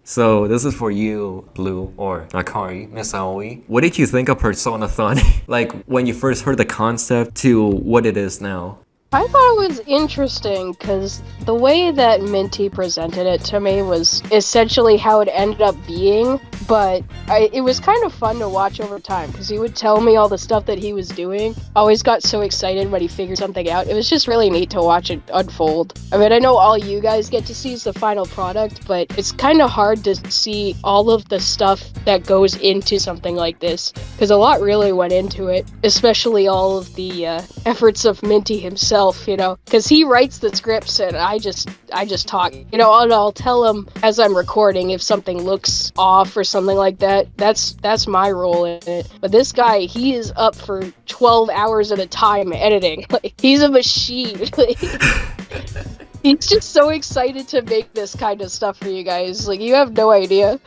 So this is for you, Blue, or Akari, Miss Aoi. What did you think of Persona-thon? Like when you first heard the concept to what it is now? I thought it was interesting because the way that Minty presented it to me was essentially how it ended up being, but it was kind of fun to watch over time because he would tell me all the stuff that he was doing. I always got so excited when he figured something out. It was just really neat to watch it unfold. I mean, I know all you guys get to see is the final product, but it's kind of hard to see all of the stuff that goes into something like this because a lot really went into it, especially all of the efforts of Minty himself. Because he writes the scripts and I just talk, and I'll tell him as I'm recording if something looks off or something like that. That's my role in it. But this guy, he is up for 12 hours at a time editing. Like, he's a machine. He's just so excited to make this kind of stuff for you guys. Like, you have no idea.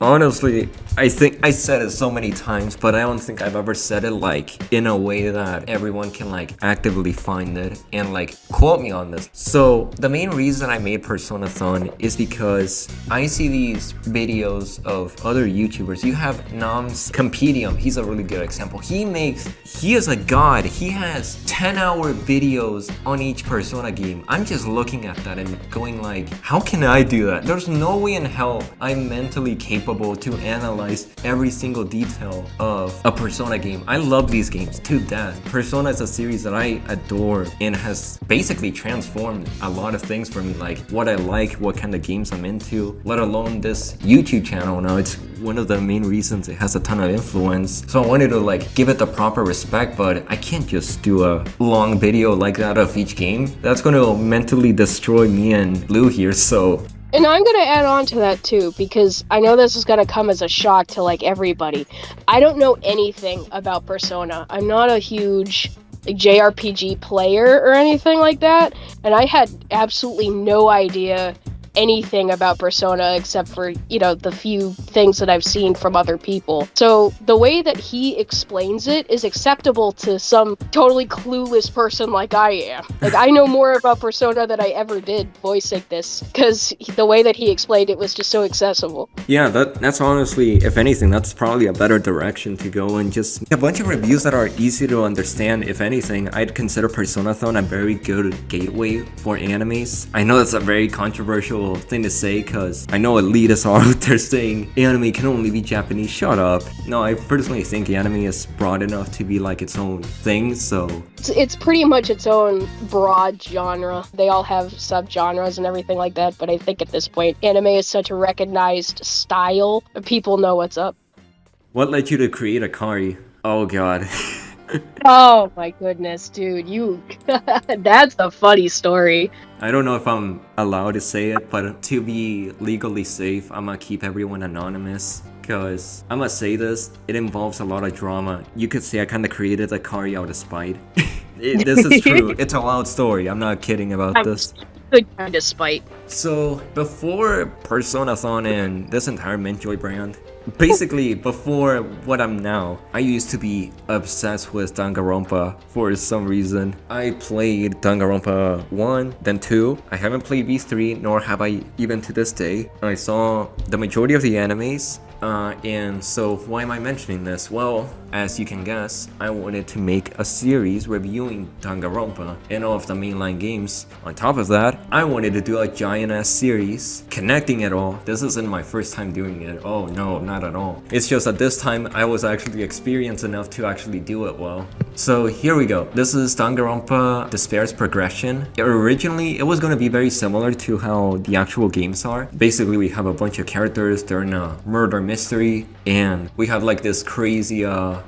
Honestly, I think I said it so many times, but I don't think I've ever said it like in a way that everyone can like actively find it and like quote me on this. So the main reason I made Persona-thon is because I see these videos of other YouTubers. You have Nam's Compendium. He's a really good example. He is a god. He has 10-hour videos on each Persona game. I'm just looking at that and going like, how can I do that? There's no way in hell I'm mentally capable to analyze every single detail of a Persona game. I love these games to death. Persona is a series that I adore and has basically transformed a lot of things for me, like what I like, what kind of games I'm into, let alone this YouTube channel. Now it's one of the main reasons it has a ton of influence. So I wanted to like give it the proper respect, but I can't just do a long video like that of each game. That's going to mentally destroy me and Blue here, so and I'm going to add on to that too, because I know this is going to come as a shock to like everybody. I don't know anything about Persona. I'm not a huge like JRPG player or anything like that, and I had absolutely no idea anything about Persona except for, the few things that I've seen from other people. So the way that he explains it is acceptable to some totally clueless person like I am. Like, I know more about Persona than I ever did voicing this, because the way that he explained it was just so accessible. Yeah, that's honestly, if anything, that's probably a better direction to go, and just a bunch of reviews that are easy to understand. If anything, I'd consider Persona-thon a very good gateway for animes. I know that's a very controversial thing to say, because I know elitists are out there saying anime can only be Japanese. Shut up. No, I personally think anime is broad enough to be like its own thing, so it's pretty much its own broad genre. They all have subgenres and everything like that, but I think at this point anime is such a recognized style, people know what's up. What led you to create Akari? Oh god. Oh my goodness, dude, that's a funny story. I don't know if I'm allowed to say it, but to be legally safe, I'm gonna keep everyone anonymous. Because I'm gonna say this, it involves a lot of drama. You could say I kind of created Akari out of spite. This is true. It's a wild story. I'm not kidding about this. Good kind of spite. So before Persona-thon and this entire MintJoy brand, basically before what I'm now, I used to be obsessed with Danganronpa for some reason. I played Danganronpa 1, then 2. I haven't played these 3, nor have I even to this day. I saw the majority of the animes. And so why am I mentioning this? Well, as you can guess, I wanted to make a series reviewing Danganronpa and all of the mainline games. On top of that, I wanted to do a giant ass series connecting it all. This isn't my first time doing it. Oh no, not at all. It's just that this time I was actually experienced enough to actually do it well. So here we go. This is Danganronpa Despair's progression. Originally, it was going to be very similar to how the actual games are. Basically, we have a bunch of characters. They're in a murder mystery, and we have like this crazy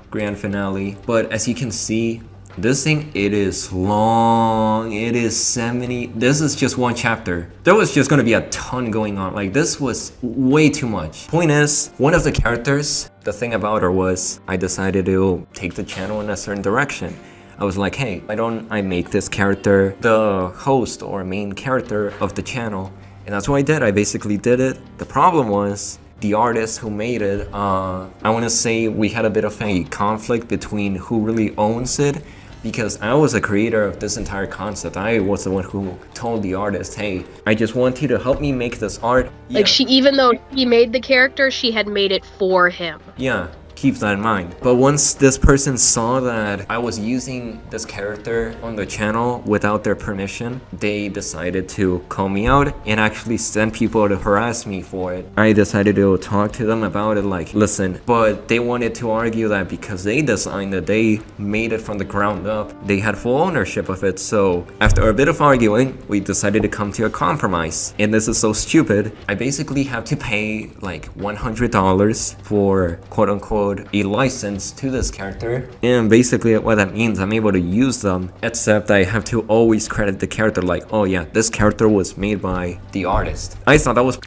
grand finale. But as you can see, this thing, it is long. It is 70. This is just one chapter. There was just gonna be a ton going on. Like, this was way too much. Point is, one of the characters, the thing about her was I decided to take the channel in a certain direction. I was like, hey, why don't I make this character the host or main character of the channel? And that's what I did. I basically did it. The problem was, the artist who made it, I want to say we had a bit of a conflict between who really owns it. because I was a creator of this entire concept. I was the one who told the artist, hey, I just want you to help me make this art. Like, even though he made the character, she had made it for him. Yeah, keep that in mind. But once this person saw that I was using this character on the channel without their permission, they decided to call me out and actually send people to harass me for it. I decided to talk to them about it, like, listen, but they wanted to argue that because they designed it, they made it from the ground up, they had full ownership of it. So after a bit of arguing, we decided to come to a compromise. And this is so stupid. I basically have to pay like $100 for quote unquote a license to this character, and basically what that means, I'm able to use them, except I have to always credit the character, like, oh yeah, this character was made by the artist. I thought that was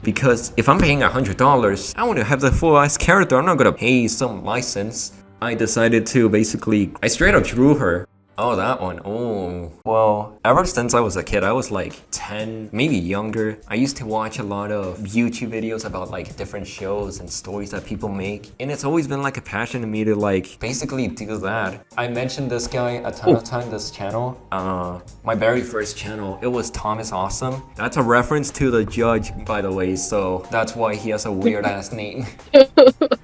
because if I'm paying $100, I want to have the full ass character. I'm not gonna pay some license. I decided to basically, I straight up drew her. Oh, that one. Oh, well, ever since I was a kid, I was like 10, maybe younger. I used to watch a lot of YouTube videos about like different shows and stories that people make. And it's always been like a passion to me to like basically do that. I mentioned this guy a ton of times, this channel. My very first channel, it was Thomas Awesome. That's a reference to the judge, by the way. So that's why he has a weird ass name.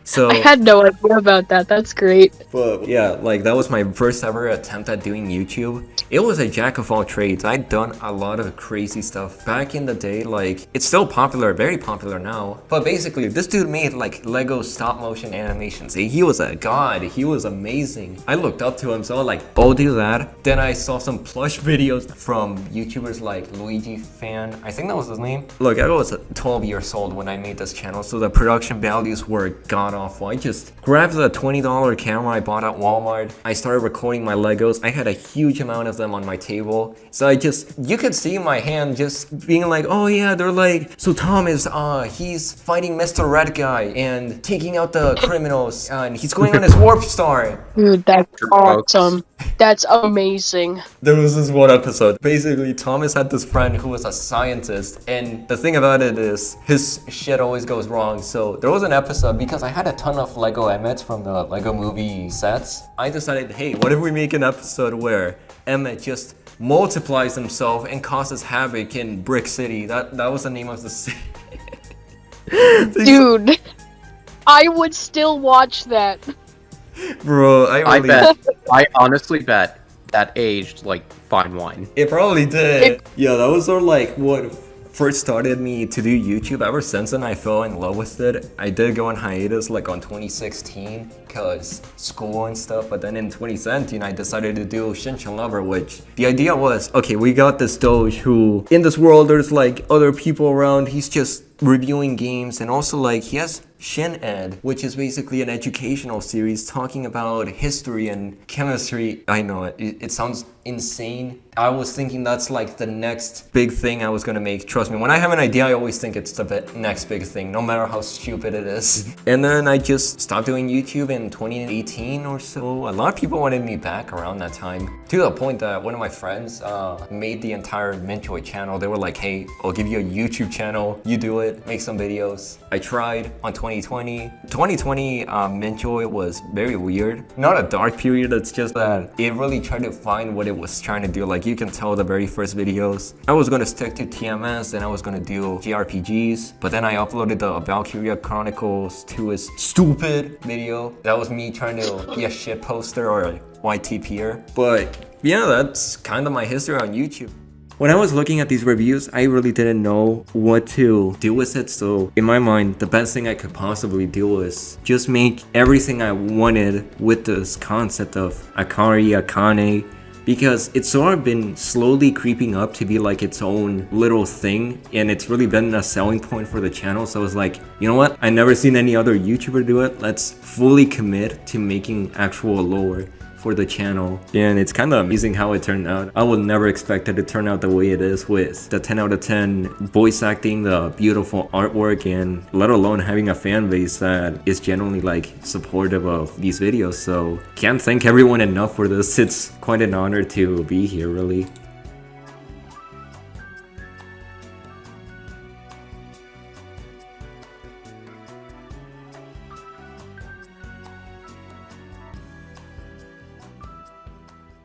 So I had no idea about that. That's great. But yeah, like that was my first ever attempt at doing YouTube. It was a jack of all trades. I'd done a lot of crazy stuff back in the day. Like, it's still popular, very popular now. But basically, this dude made like Lego stop motion animations. He was a god. He was amazing. I looked up to him, so I was like, I'll do that. Then I saw some plush videos from YouTubers like Luigi Fan. I think that was his name. Look, I was 12 years old when I made this channel, so the production values were god awful. I just grabbed the $20 camera I bought at Walmart. I started recording my Legos. I had a huge amount of them on my table. So you could see my hand just being like, oh yeah, they're like, so Thomas, he's fighting Mr. Red Guy and taking out the criminals, and he's going on his warp star. Dude, that's awesome. That's amazing. There was this one episode. Basically, Thomas had this friend who was a scientist, and the thing about it is his shit always goes wrong. So there was an episode, because I had a ton of Lego Emmets from the Lego movie sets. I decided, hey, what if we make an episode where Emmet just multiplies himself and causes havoc in Brick City? That was the name of the city. Dude, I would still watch that. Bro, I honestly bet that aged like fine wine. It probably did. Yeah, that was sort of like what first started me to do YouTube. Ever since then, I fell in love with it. I did go on hiatus like on 2016 because school and stuff, but then in 2017, I decided to do Shinshin Lover, which the idea was, okay, we got this doge who, in this world, there's like other people around. He's just reviewing games, and also like he has Shin Ed, which is basically an educational series talking about history and chemistry. I know it sounds insane. I was thinking that's like the next big thing I was gonna make. Trust me, when I have an idea, I always think it's the next big thing, no matter how stupid it is. And then I just stopped doing YouTube in 2018 or so. A lot of people wanted me back around that time, to the point that one of my friends made the entire MintJoy channel. They were like, hey, I'll give you a YouTube channel, you do it, make some videos. I tried on 2020. 2020 MintJoy was very weird. Not a dark period, it's just that it really tried to find what it was trying to do. Like, you can tell the very first videos, I was gonna stick to TMS, then I was gonna do JRPGs, but then I uploaded the Valkyria Chronicles 2 is stupid video. That was me trying to be a shit poster or a YTPer. But yeah, that's kind of my history on YouTube. When I was looking at these reviews, I really didn't know what to do with it. So in my mind, the best thing I could possibly do was just make everything I wanted with this concept of Akari, Akane, because it's sort of been slowly creeping up to be like its own little thing, and it's really been a selling point for the channel. So I was like, you know what? I never seen any other YouTuber do it. Let's fully commit to making actual lore for the channel, and it's kind of amazing how it turned out. I would never expect it to turn out the way it is, with the 10 out of 10 voice acting, the beautiful artwork, and let alone having a fan base that is genuinely like supportive of these videos. So can't thank everyone enough for this. It's quite an honor to be here, really.